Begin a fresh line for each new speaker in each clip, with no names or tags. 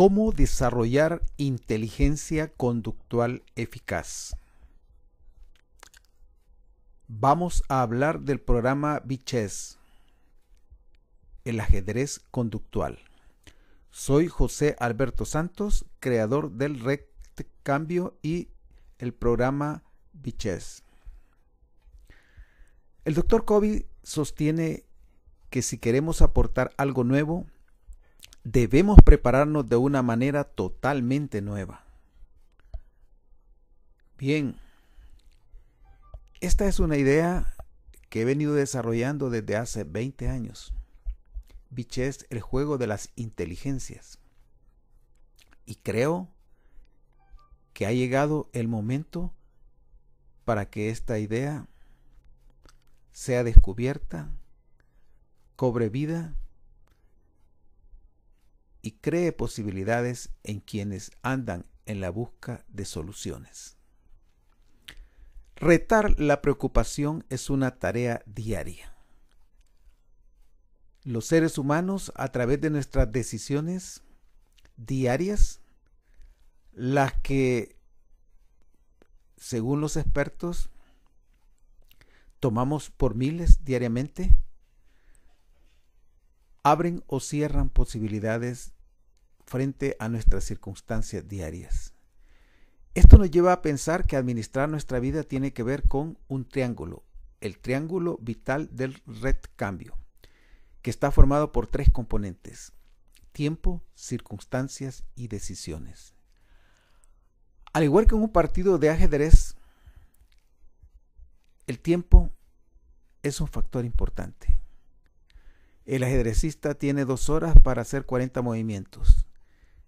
¿Cómo desarrollar inteligencia conductual eficaz? Vamos a hablar del programa VChess, el ajedrez conductual. Soy José Alberto Santos, creador del Cambio y el programa VChess. El Dr. Covey sostiene que si queremos aportar algo nuevo, debemos prepararnos de una manera totalmente nueva. Bien, esta es una idea que he venido desarrollando desde hace 20 años. VChess, el juego de las inteligencias. Y creo que ha llegado el momento para que esta idea sea descubierta, cobre vida y cree posibilidades en quienes andan en la busca de soluciones. Retar la preocupación es una tarea diaria. Los seres humanos, a través de nuestras decisiones diarias, las que, según los expertos, tomamos por miles diariamente, abren o cierran posibilidades frente a nuestras circunstancias diarias. Esto nos lleva a pensar que administrar nuestra vida tiene que ver con un triángulo, el triángulo vital del Cambio, que está formado por 3 componentes: tiempo, circunstancias y decisiones. Al igual que en un partido de ajedrez, el tiempo es un factor importante. El ajedrecista tiene 2 horas para hacer 40 movimientos.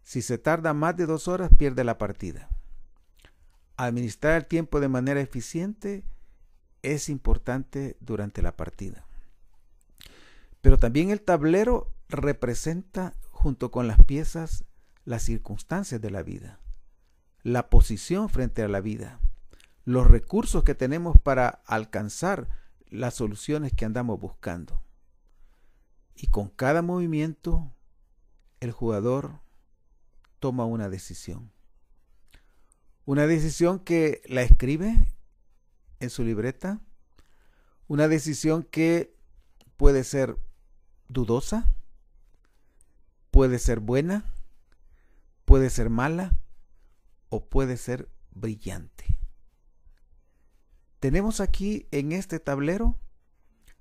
Si se tarda más de 2 horas, pierde la partida. Administrar el tiempo de manera eficiente es importante durante la partida. Pero también el tablero representa, junto con las piezas, las circunstancias de la vida, la posición frente a la vida, los recursos que tenemos para alcanzar las soluciones que andamos buscando. Y con cada movimiento, el jugador toma una decisión. Una decisión que la escribe en su libreta, una decisión que puede ser dudosa, puede ser buena, puede ser mala o puede ser brillante. Tenemos aquí en este tablero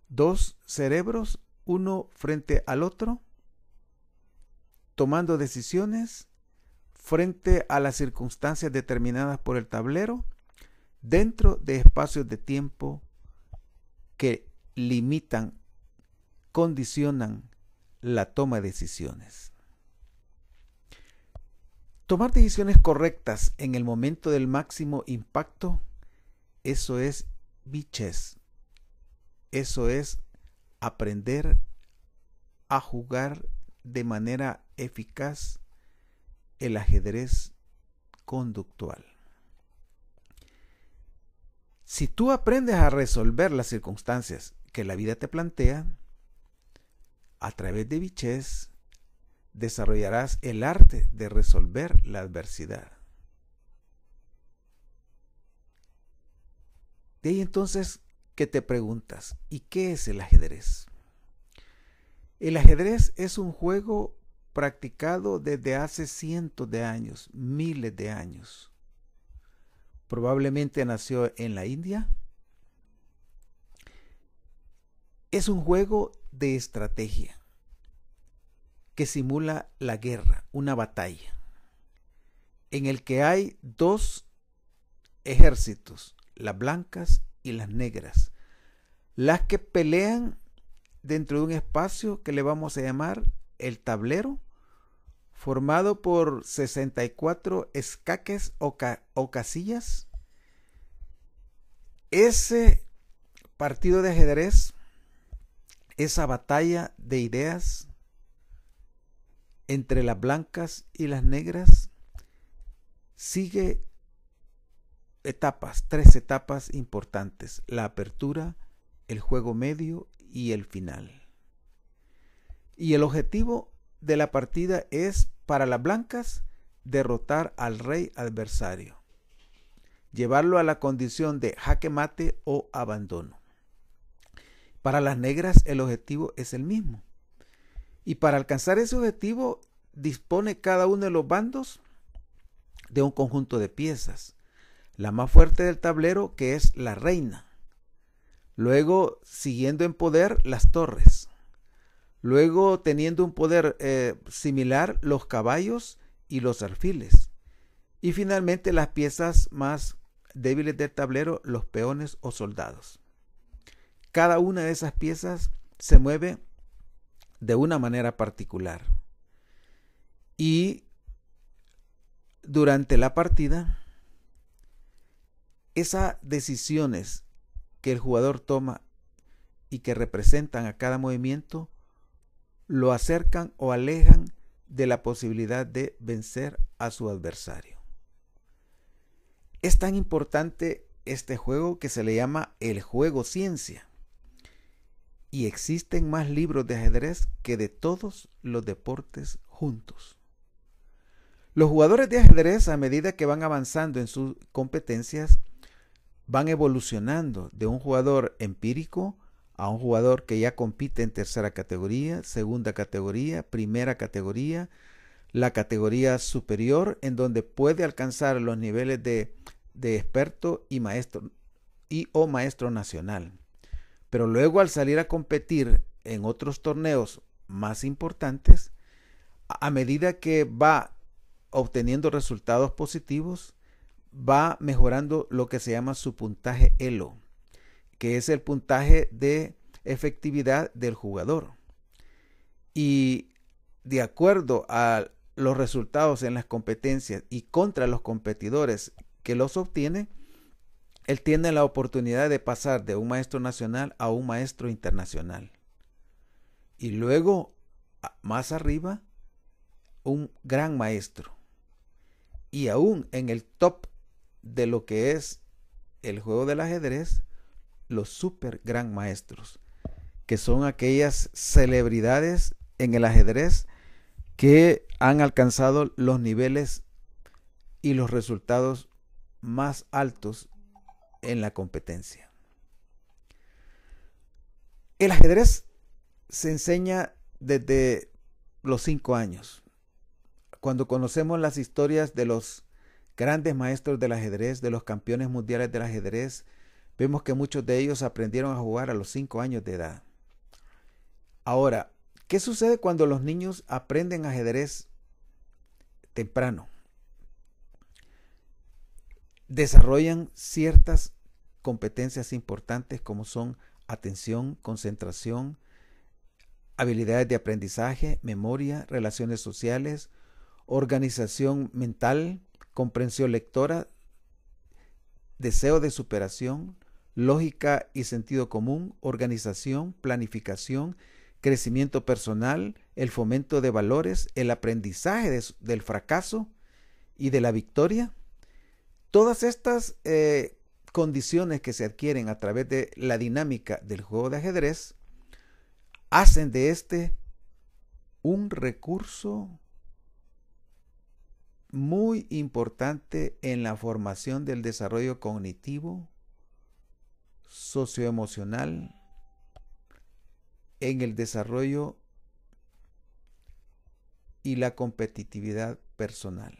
2 cerebros, uno frente al otro, tomando decisiones frente a las circunstancias determinadas por el tablero, dentro de espacios de tiempo que limitan, condicionan la toma de decisiones. Tomar decisiones correctas en el momento del máximo impacto, eso es VChess. Eso es aprender a jugar de manera eficaz el ajedrez conductual. Si tú aprendes a resolver las circunstancias que la vida te plantea, a través de VChess desarrollarás el arte de resolver la adversidad. De ahí entonces que te preguntas, ¿y qué es el ajedrez? El ajedrez es un juego practicado desde hace cientos de años, miles de años. Probablemente nació en la India. Es un juego de estrategia que simula la guerra, una batalla, en el que hay 2 ejércitos, las blancas y las negras, las que pelean dentro de un espacio que le vamos a llamar el tablero, formado por 64 escaques o casillas. Ese partido de ajedrez, esa batalla de ideas entre las blancas y las negras, sigue etapas, 3 etapas importantes: la apertura, el juego medio y el final. Y el objetivo de la partida es, para las blancas, derrotar al rey adversario, llevarlo a la condición de jaque mate o abandono. Para las negras el objetivo es el mismo. Y para alcanzar ese objetivo dispone cada uno de los bandos de un conjunto de piezas. La más fuerte del tablero, que es la reina. Luego, siguiendo en poder, las torres. Luego, teniendo un poder similar, los caballos y los alfiles. Y finalmente, las piezas más débiles del tablero, los peones o soldados. Cada una de esas piezas se mueve de una manera particular. Y durante la partida, esas decisiones que el jugador toma y que representan a cada movimiento, lo acercan o alejan de la posibilidad de vencer a su adversario. Es tan importante este juego que se le llama el juego ciencia. Y existen más libros de ajedrez que de todos los deportes juntos. Los jugadores de ajedrez, a medida que van avanzando en sus competencias, van evolucionando de un jugador empírico a un jugador que ya compite en tercera categoría, segunda categoría, primera categoría, la categoría superior, en donde puede alcanzar los niveles de experto y maestro o maestro nacional. Pero luego, al salir a competir en otros torneos más importantes, a medida que va obteniendo resultados positivos, va mejorando lo que se llama su puntaje ELO, que es el puntaje de efectividad del jugador. Y de acuerdo a los resultados en las competencias y contra los competidores que los obtienen, él tiene la oportunidad de pasar de un maestro nacional a un maestro internacional. Y luego, más arriba, un gran maestro. Y aún en el top de lo que es el juego del ajedrez, los super gran maestros, que son aquellas celebridades en el ajedrez que han alcanzado los niveles y los resultados más altos en la competencia. El ajedrez se enseña desde los 5 años. Cuando conocemos las historias de los grandes maestros del ajedrez, de los campeones mundiales del ajedrez, vemos que muchos de ellos aprendieron a jugar a los 5 años de edad. Ahora, ¿qué sucede cuando los niños aprenden ajedrez temprano? Desarrollan ciertas competencias importantes como son atención, concentración, habilidades de aprendizaje, memoria, relaciones sociales, organización mental, comprensión lectora, deseo de superación, lógica y sentido común, organización, planificación, crecimiento personal, el fomento de valores, el aprendizaje del fracaso y de la victoria. Todas estas condiciones que se adquieren a través de la dinámica del juego de ajedrez hacen de este un recurso muy importante en la formación del desarrollo cognitivo, socioemocional, en el desarrollo y la competitividad personal.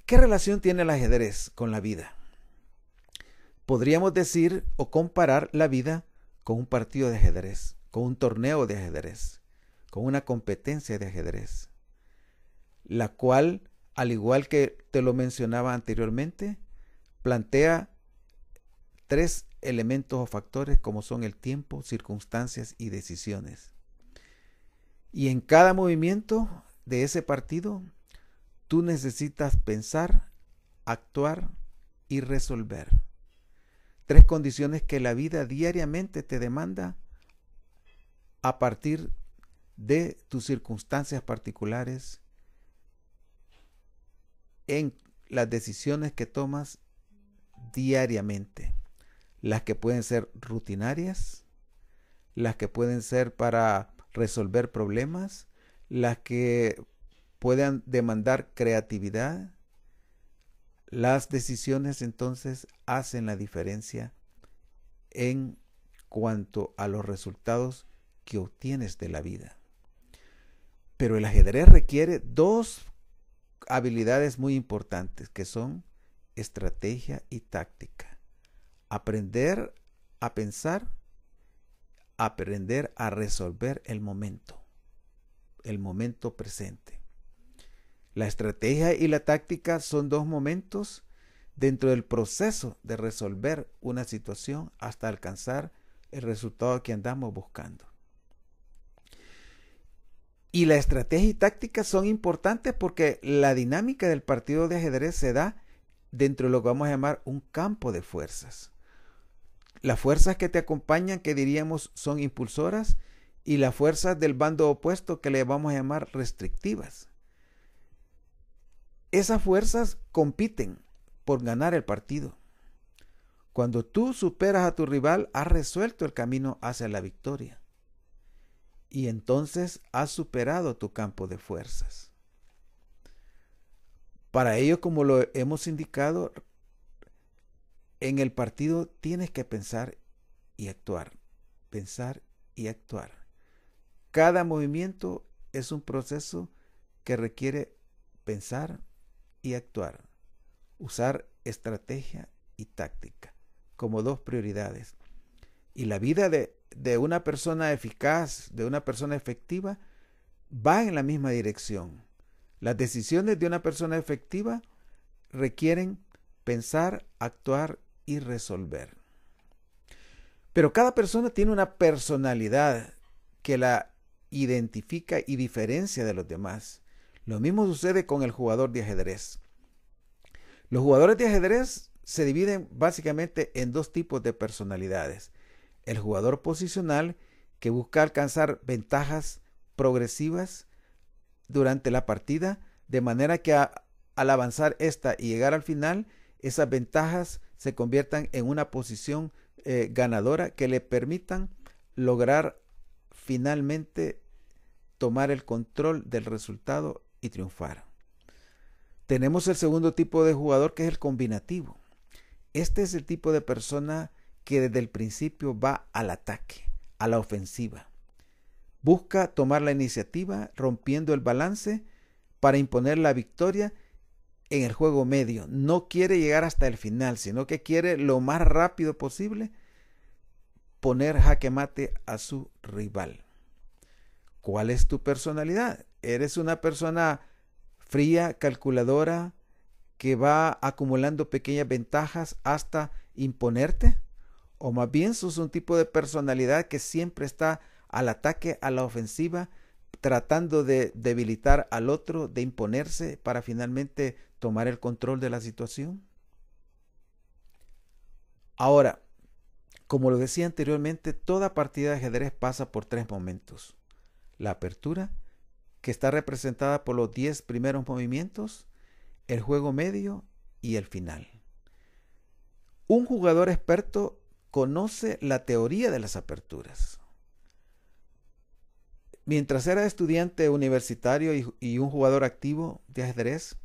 ¿Qué relación tiene el ajedrez con la vida? Podríamos decir o comparar la vida con un partido de ajedrez, con un torneo de ajedrez, con una competencia de ajedrez, la cual, al igual que te lo mencionaba anteriormente, plantea 3 elementos o factores como son el tiempo, circunstancias y decisiones. Y en cada movimiento de ese partido, tú necesitas pensar, actuar y resolver. 3 condiciones que la vida diariamente te demanda a partir de tus circunstancias particulares en las decisiones que tomas diariamente. Las que pueden ser rutinarias, las que pueden ser para resolver problemas, las que puedan demandar creatividad. Las decisiones entonces hacen la diferencia en cuanto a los resultados que obtienes de la vida. Pero el ajedrez requiere dos habilidades muy importantes, que son estrategia y táctica. Aprender a pensar, aprender a resolver el momento presente. La estrategia y la táctica son dos momentos dentro del proceso de resolver una situación hasta alcanzar el resultado que andamos buscando. Y la estrategia y táctica son importantes porque la dinámica del partido de ajedrez se da dentro de lo que vamos a llamar un campo de fuerzas. Las fuerzas que te acompañan, que diríamos son impulsoras, y las fuerzas del bando opuesto, que le vamos a llamar restrictivas. Esas fuerzas compiten por ganar el partido. Cuando tú superas a tu rival, has resuelto el camino hacia la victoria. Y entonces has superado tu campo de fuerzas. Para ello, como lo hemos indicado, en el partido tienes que pensar y actuar. Pensar y actuar. Cada movimiento es un proceso que requiere pensar y actuar. Usar estrategia y táctica como dos prioridades. Y la vida de una persona eficaz, de una persona efectiva, va en la misma dirección. Las decisiones de una persona efectiva requieren pensar, actuar y resolver. Pero cada persona tiene una personalidad que la identifica y diferencia de los demás. Lo mismo sucede con el jugador de ajedrez. Los jugadores de ajedrez se dividen básicamente en dos tipos de personalidades. El jugador posicional, que busca alcanzar ventajas progresivas durante la partida, de manera que al avanzar esta y llegar al final, esas ventajas se conviertan en una posición ganadora que le permitan lograr finalmente tomar el control del resultado y triunfar. Tenemos el segundo tipo de jugador, que es el combinativo. Este es el tipo de persona que desde el principio va al ataque, a la ofensiva. Busca tomar la iniciativa, rompiendo el balance para imponer la victoria en el juego medio. No quiere llegar hasta el final, sino que quiere lo más rápido posible poner jaque mate a su rival. ¿Cuál es tu personalidad? ¿Eres una persona fría, calculadora, que va acumulando pequeñas ventajas hasta imponerte? ¿O más bien sos un tipo de personalidad que siempre está al ataque, a la ofensiva, tratando de debilitar al otro, de imponerse para finalmente tomar el control de la situación? Ahora, como lo decía anteriormente, toda partida de ajedrez pasa por tres momentos. La apertura, que está representada por los 10 primeros movimientos, el juego medio y el final. Un jugador experto conoce la teoría de las aperturas. Mientras era estudiante universitario y un jugador activo de ajedrez,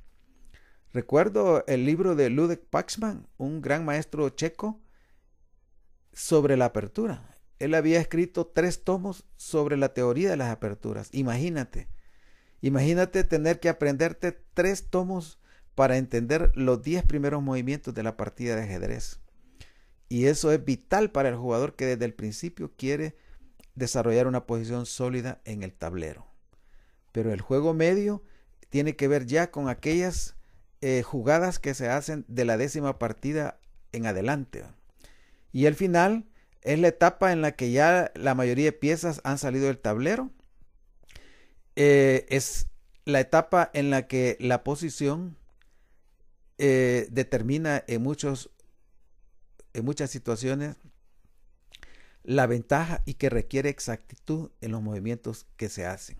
recuerdo el libro de Ludek Paxman, un gran maestro checo, sobre la apertura. Él había escrito 3 tomos sobre la teoría de las aperturas. Imagínate tener que aprenderte 3 tomos para entender los 10 primeros movimientos de la partida de ajedrez. Y eso es vital para el jugador que desde el principio quiere desarrollar una posición sólida en el tablero. Pero el juego medio tiene que ver ya con aquellas jugadas que se hacen de la 10ª partida en adelante. Y el final es la etapa en la que ya la mayoría de piezas han salido del tablero. Es la etapa en la que la posición determina en muchas situaciones la ventaja y que requiere exactitud en los movimientos que se hacen.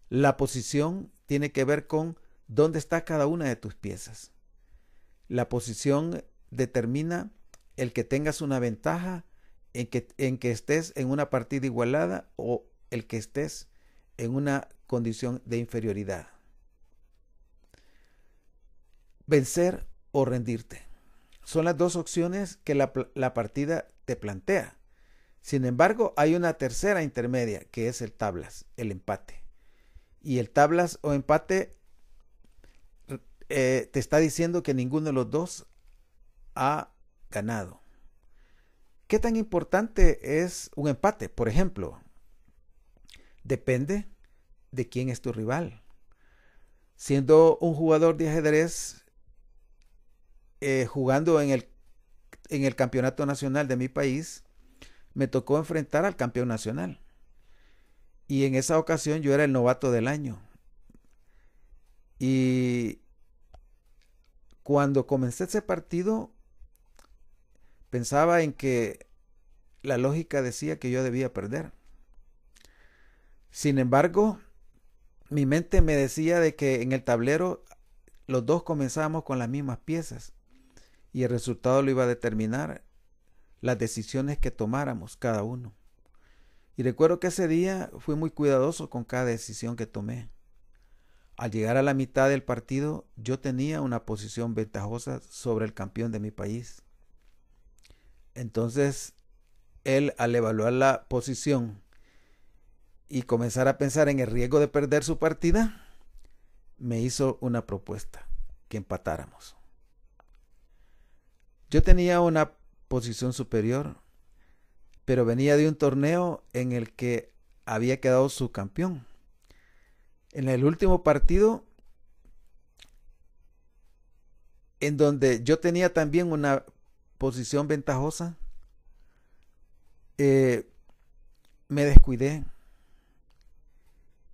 La posición tiene que ver con dónde está cada una de tus piezas. La posición determina el que tengas una ventaja en que estés en una partida igualada o el que estés en una condición de inferioridad. Vencer o rendirte. Son las dos opciones que la partida te plantea. Sin embargo, hay una tercera intermedia, que es el tablas, el empate. Y el tablas o empate te está diciendo que ninguno de los dos ha ganado. ¿Qué tan importante es un empate? Por ejemplo, depende de quién es tu rival. Siendo un jugador de ajedrez, jugando en el campeonato nacional de mi país, me tocó enfrentar al campeón nacional. Y en esa ocasión yo era el novato del año. Y cuando comencé ese partido, pensaba en que la lógica decía que yo debía perder. Sin embargo, mi mente me decía de que en el tablero los dos comenzábamos con las mismas piezas y el resultado lo iba a determinar las decisiones que tomáramos cada uno. Y recuerdo que ese día fui muy cuidadoso con cada decisión que tomé. Al llegar a la mitad del partido, yo tenía una posición ventajosa sobre el campeón de mi país. Entonces, él, al evaluar la posición y comenzar a pensar en el riesgo de perder su partida, me hizo una propuesta, que empatáramos. Yo tenía una posición superior, pero venía de un torneo en el que había quedado subcampeón. En el último partido, en donde yo tenía también una posición ventajosa, me descuidé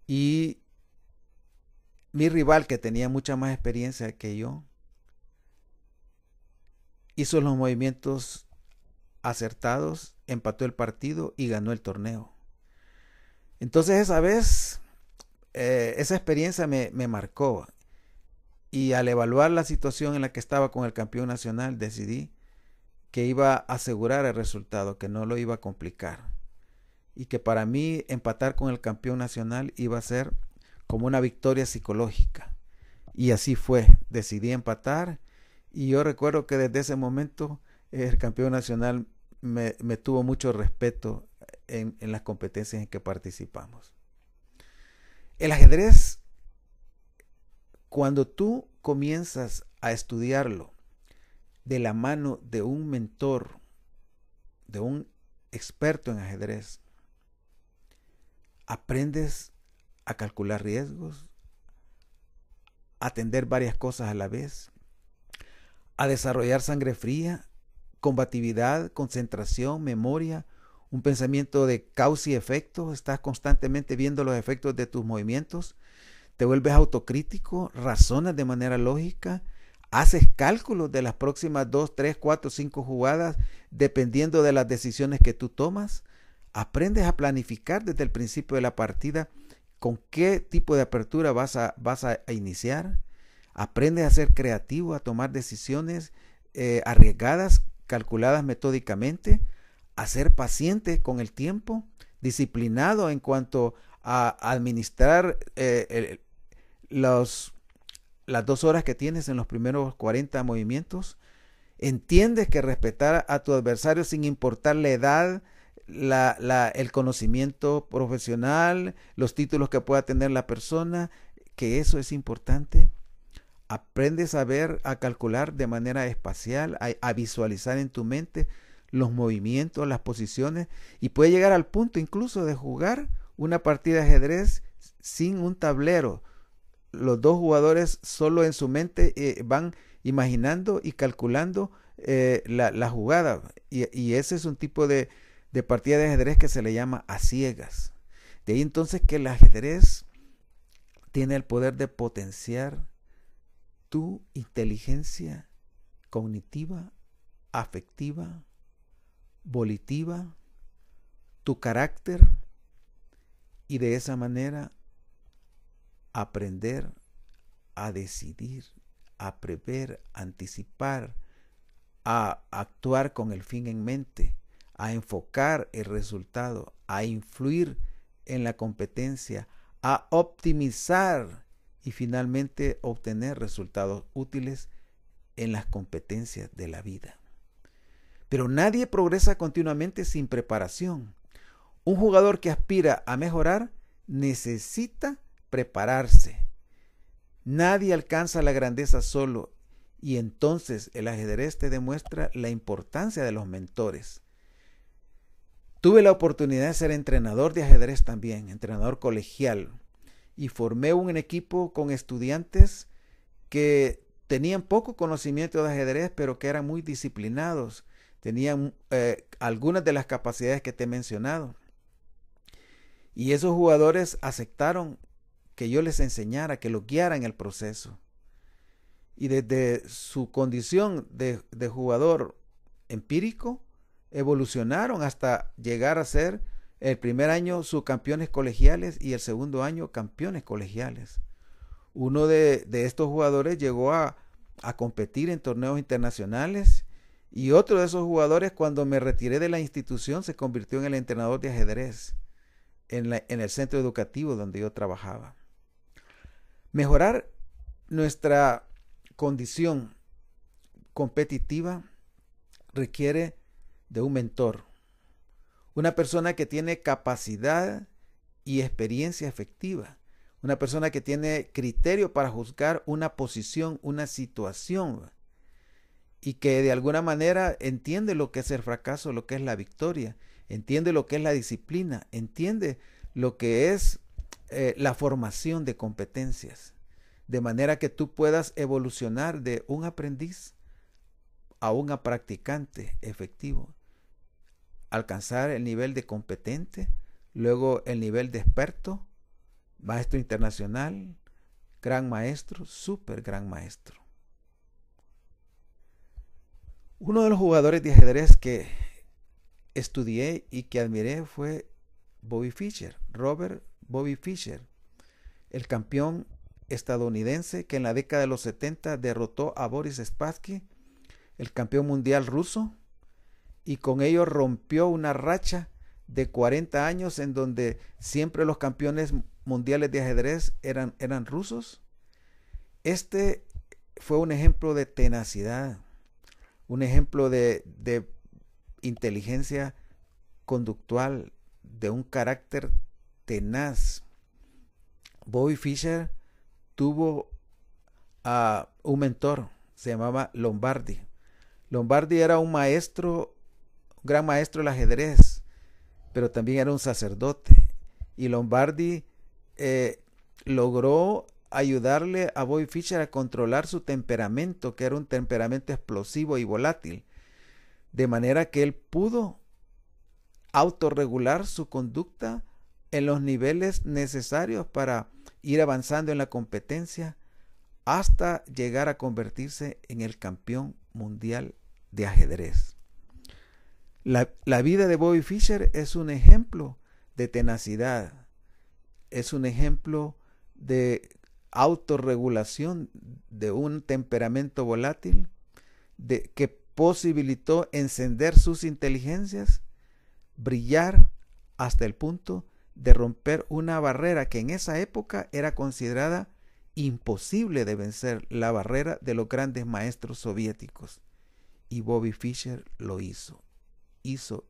y mi rival, que tenía mucha más experiencia que yo, hizo los movimientos acertados, empató el partido y ganó el torneo. Entonces esa vez, esa experiencia me marcó, y al evaluar la situación en la que estaba con el campeón nacional, decidí que iba a asegurar el resultado, que no lo iba a complicar, y que para mí empatar con el campeón nacional iba a ser como una victoria psicológica. Y así fue, decidí empatar, y yo recuerdo que desde ese momento el campeón nacional me tuvo mucho respeto en las competencias en que participamos. El ajedrez, cuando tú comienzas a estudiarlo de la mano de un mentor, de un experto en ajedrez, aprendes a calcular riesgos, a atender varias cosas a la vez, a desarrollar sangre fría, combatividad, concentración, memoria, un pensamiento de causa y efecto. Estás constantemente viendo los efectos de tus movimientos, te vuelves autocrítico, razonas de manera lógica, haces cálculos de las próximas 2, 3, 4, 5 jugadas dependiendo de las decisiones que tú tomas. Aprendes a planificar desde el principio de la partida con qué tipo de apertura vas a iniciar. Aprendes a ser creativo, a tomar decisiones arriesgadas, calculadas metódicamente, a ser paciente con el tiempo, disciplinado en cuanto a administrar las 2 horas que tienes en los primeros 40 movimientos. Entiendes que respetar a tu adversario sin importar la edad, el conocimiento profesional, los títulos que pueda tener la persona, que eso es importante. Aprendes a ver, a calcular de manera espacial, a visualizar en tu mente los movimientos, las posiciones, y puedes llegar al punto incluso de jugar una partida de ajedrez sin un tablero. Los dos jugadores solo en su mente van imaginando y calculando la jugada, y ese es un tipo de partida de ajedrez que se le llama a ciegas. De ahí entonces que el ajedrez tiene el poder de potenciar tu inteligencia cognitiva, afectiva, volitiva, tu carácter, y de esa manera aprender a decidir, a prever, a anticipar, a actuar con el fin en mente, a enfocar el resultado, a influir en la competencia, a optimizar y finalmente obtener resultados útiles en las competencias de la vida. Pero nadie progresa continuamente sin preparación. Un jugador que aspira a mejorar necesita prepararse. Nadie alcanza la grandeza solo, y entonces el ajedrez te demuestra la importancia de los mentores. Tuve la oportunidad de ser entrenador de ajedrez también, entrenador colegial, y formé un equipo con estudiantes que tenían poco conocimiento de ajedrez, pero que eran muy disciplinados, tenían algunas de las capacidades que te he mencionado. Y esos jugadores aceptaron que yo les enseñara, que los guiara en el proceso. Y desde su condición de jugador empírico, evolucionaron hasta llegar a ser el primer año subcampeones colegiales y el segundo año campeones colegiales. Uno de estos jugadores llegó a competir en torneos internacionales, y otro de esos jugadores, cuando me retiré de la institución, se convirtió en el entrenador de ajedrez en el centro educativo donde yo trabajaba. Mejorar nuestra condición competitiva requiere de un mentor, una persona que tiene capacidad y experiencia efectiva, una persona que tiene criterio para juzgar una posición, una situación, y que de alguna manera entiende lo que es el fracaso, lo que es la victoria, entiende lo que es la disciplina, entiende lo que es la formación de competencias, de manera que tú puedas evolucionar de un aprendiz a un practicante efectivo, alcanzar el nivel de competente, luego el nivel de experto, maestro internacional, gran maestro, súper gran maestro. Uno de los jugadores de ajedrez que estudié y que admiré fue Bobby Fischer, Robert Bobby Fischer, el campeón estadounidense que en la década de los 70 derrotó a Boris Spassky, el campeón mundial ruso, y con ello rompió una racha de 40 años en donde siempre los campeones mundiales de ajedrez eran rusos. Este fue un ejemplo de tenacidad, un ejemplo de inteligencia conductual, de un carácter tenaz. Bobby Fischer tuvo un mentor, se llamaba Lombardi. Lombardi era un maestro, un gran maestro del ajedrez, pero también era un sacerdote. Y Lombardi logró ayudarle a Bobby Fischer a controlar su temperamento, que era un temperamento explosivo y volátil, de manera que él pudo autorregular su conducta en los niveles necesarios para ir avanzando en la competencia hasta llegar a convertirse en el campeón mundial de ajedrez. La vida de Bobby Fischer es un ejemplo de tenacidad, es un ejemplo de autorregulación de un temperamento volátil que posibilitó encender sus inteligencias, brillar hasta el punto de romper una barrera que en esa época era considerada imposible de vencer, la barrera de los grandes maestros soviéticos. Y Bobby Fischer lo hizo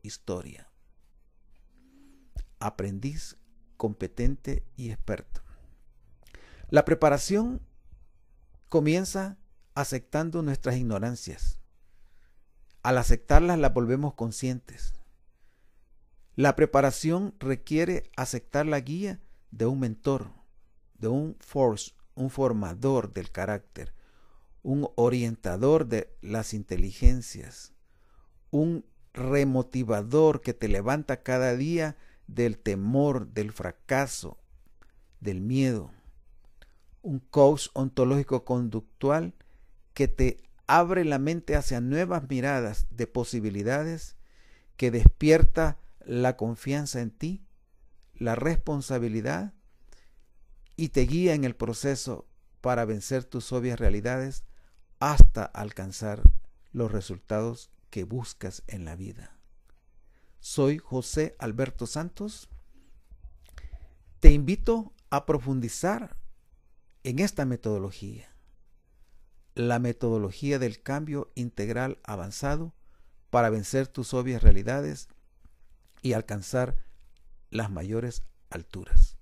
historia. Aprendiz competente y experto. La preparación comienza aceptando nuestras ignorancias. Al aceptarlas las volvemos conscientes. La preparación requiere aceptar la guía de un mentor, de un formador del carácter, un orientador de las inteligencias, un remotivador que te levanta cada día del temor, del fracaso, del miedo, un coach ontológico conductual que te abre la mente hacia nuevas miradas de posibilidades, que despierta la confianza en ti, la responsabilidad, y te guía en el proceso para vencer tus obvias realidades hasta alcanzar los resultados que buscas en la vida. Soy José Alberto Santos. Te invito a profundizar en esta metodología, la metodología del cambio integral avanzado para vencer tus obvias realidades y alcanzar las mayores alturas.